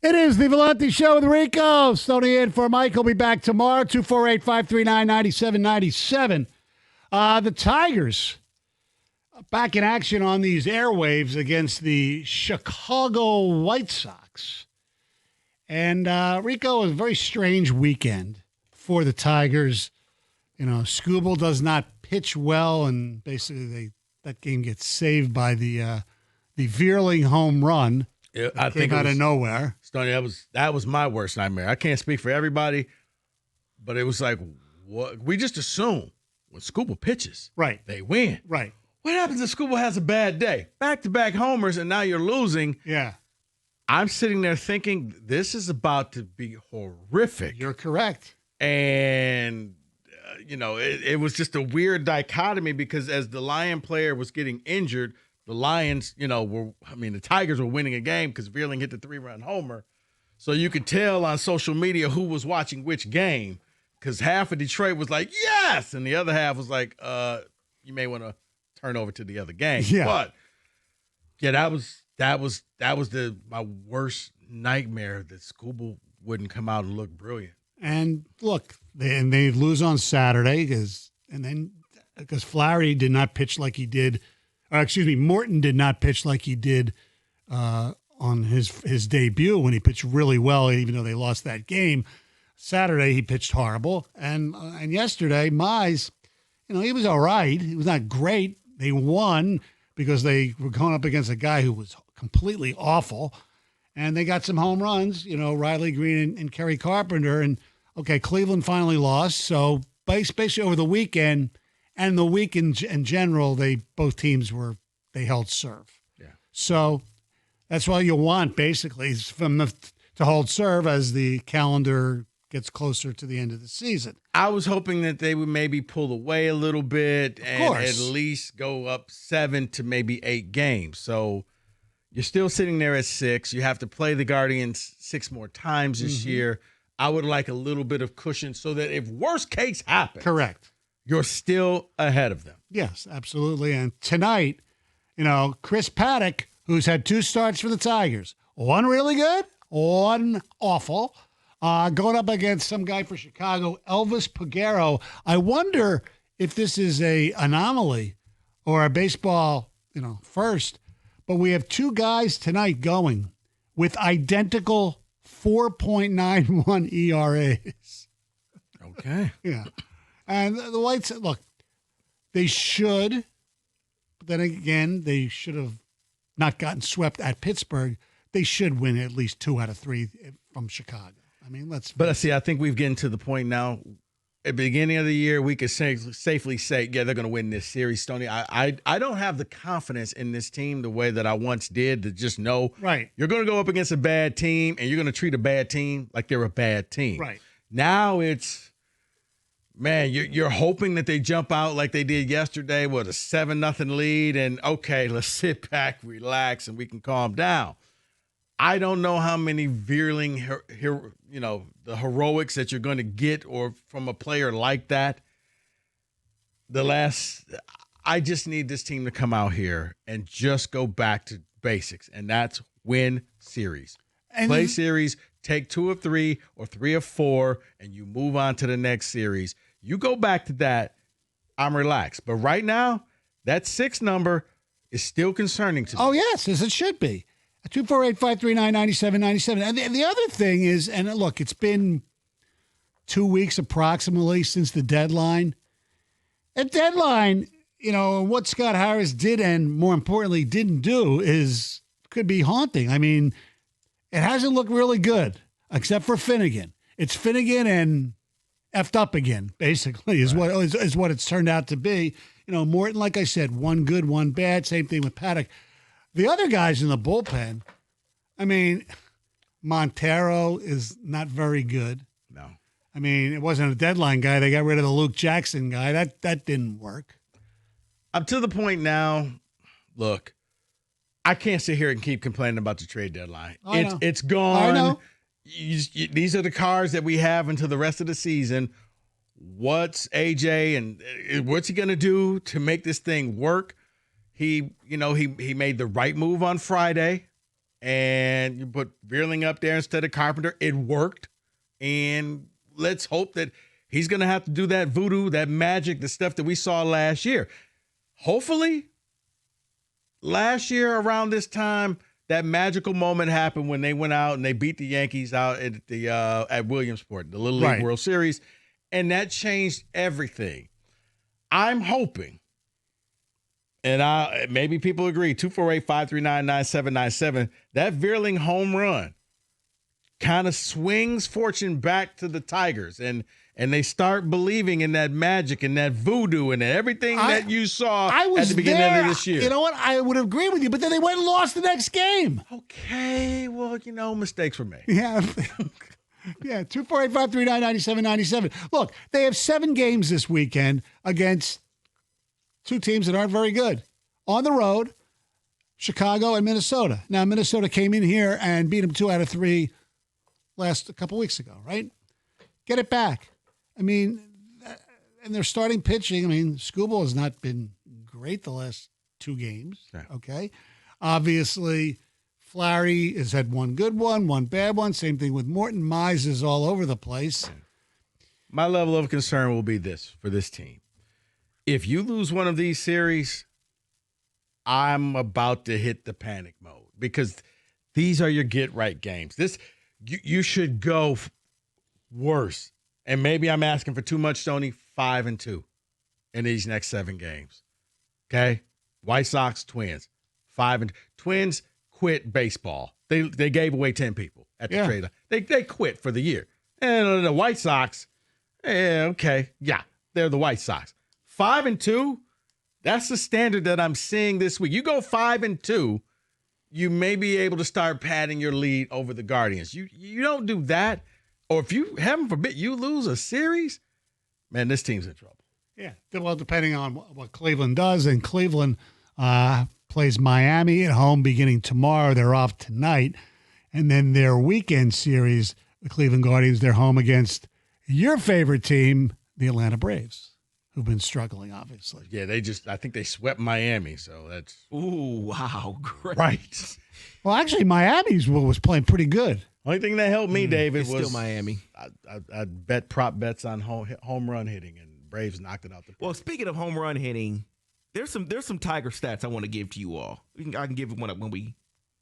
It is the Valenti Show with Rico. Stoney in for Mike. He'll be back tomorrow. 248-539-9797. The Tigers back in action on these airwaves against the Chicago White Sox. And Rico, was a very strange weekend for the Tigers. You know, Skubal does not pitch well, and basically that game gets saved by the Veerling home run. Yeah, I think out of nowhere. Stoney, that was my worst nightmare. I can't speak for everybody, but it was like, what? We just assume when Skubal pitches, right, they win. Right. What happens if Skubal has a bad day? Back-to-back homers, and now you're losing. Yeah. I'm sitting there thinking this is about to be horrific. You're correct. And, it was just a weird dichotomy because as the Lion player was getting injured, the Lions, the Tigers were winning a game because Veerling hit the 3-run homer. So you could tell on social media who was watching which game because half of Detroit was like, yes, and the other half was like, you may want to turn over to the other game. Yeah. But, yeah, that was my worst nightmare that Skubal wouldn't come out and look brilliant. And look, they lose on Saturday because Flaherty did not pitch like he did. Morton did not pitch like he did on his debut when he pitched really well, even though they lost that game. Saturday he pitched horrible, and yesterday Mize, he was all right. He was not great. They won because they were going up against a guy who was completely awful, and they got some home runs. Riley Green and Kerry Carpenter, and okay, Cleveland finally lost. So basically over the weekend. And the week in general, both teams they held serve. Yeah. So that's what you want, basically, is to hold serve as the calendar gets closer to the end of the season. I was hoping that they would maybe pull away a little bit and at least go up 7 to maybe 8 games. So you're still sitting there at 6. You have to play the Guardians 6 more times this year. I would like a little bit of cushion so that if worst case happens. Correct. You're still ahead of them. Yes, absolutely. And tonight, Chris Paddock, who's had 2 starts for the Tigers, one really good, one awful, going up against some guy for Chicago, Elvis Peguero. I wonder if this is a anomaly or a baseball, first, but we have 2 guys tonight going with identical 4.91 ERAs. Okay. Yeah. And the Whites, look, they should, but then again, they should have not gotten swept at Pittsburgh. They should win at least 2 out of 3 from Chicago. I mean, But see, I think we've gotten to the point now. At the beginning of the year, we could safely say, yeah, they're going to win this series, Stoney. I don't have the confidence in this team the way that I once did to just know you're going to go up against a bad team and you're going to treat a bad team like they're a bad team. Right. Now it's, man, you're hoping that they jump out like they did yesterday with a 7-0 lead and, okay, let's sit back, relax, and we can calm down. I don't know how many Veerling, the heroics that you're going to get or from a player like that. I just need this team to come out here and just go back to basics, and that's win series. Play series, take 2 of 3 or 3 of 4, and you move on to the next series. You go back to that, I'm relaxed. But right now, that 6 number is still concerning to me. Oh, yes, as it should be. 248-539-9797. And the other thing is, and look, it's been 2 weeks approximately since the deadline. At deadline, what Scott Harris did and, more importantly, didn't do could be haunting. I mean, it hasn't looked really good, except for Finnegan. It's Finnegan and effed up again, basically, is what it's turned out to be. Morton, like I said, one good, one bad. Same thing with Paddock. The other guys in the bullpen, I mean, Montero is not very good. No. I mean, it wasn't a deadline guy. They got rid of the Luke Jackson guy. That didn't work. I'm to the point now, look, I can't sit here and keep complaining about the trade deadline. It's gone. I know. These are the cards that we have until the rest of the season. What's AJ and what's he going to do to make this thing work? He made the right move on Friday and you put Veerling up there instead of Carpenter. It worked. And let's hope that he's going to have to do that voodoo, that magic, the stuff that we saw last year. Hopefully, last year around this time, that magical moment happened when they went out and they beat the Yankees out at Williamsport, the Little League World Series, and that changed everything. I'm hoping, and maybe people agree, 248-539-9797, that Veerling home run kind of swings fortune back to the Tigers, and they start believing in that magic and that voodoo and everything that you saw at the beginning of this year. You know what? I would agree with you, but then they went and lost the next game. Okay, well, mistakes were made. Yeah. Yeah, 248-539-9797. Look, they have 7 games this weekend against 2 teams that aren't very good. On the road, Chicago and Minnesota. Now, Minnesota came in here and beat them 2 out of 3 a couple weeks ago, right? Get it back. I mean, and they're starting pitching. I mean, Skubal has not been great the last 2 games, okay? Obviously, Flaherty has had one good one bad one. Same thing with Morton. Mize is all over the place. My level of concern will be this for this team. If you lose one of these series, I'm about to hit the panic mode because these are your get-right games. You should go worse. And maybe I'm asking for too much, Stoney. 5-2 in these next 7 games. Okay? White Sox, Twins. 5-2. Twins quit baseball. They gave away 10 people at the trade. They quit for the year. And the White Sox, they're the White Sox. 5-2, that's the standard that I'm seeing this week. You go 5-2, you may be able to start padding your lead over the Guardians. You don't do that, or if you, heaven forbid, you lose a series, man, this team's in trouble. Yeah, well, depending on what Cleveland does, and Cleveland plays Miami at home beginning tomorrow. They're off tonight. And then their weekend series, the Cleveland Guardians, they're home against your favorite team, the Atlanta Braves, who've been struggling, obviously. Yeah, I think they swept Miami, so that's... Ooh, wow, great. Right. Well, actually, Miami's was playing pretty good. Only thing that helped me, David, was... still Miami. I bet prop bets on home run hitting, and Braves knocked it out the park. Well, speaking of home run hitting, there's some Tiger stats I want to give to you all. I can give one up when we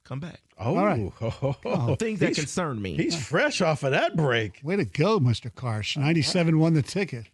come back. Oh, all right. Things that concern me. He's fresh off of that break. Way to go, Mr. Karsh. 97 won the ticket.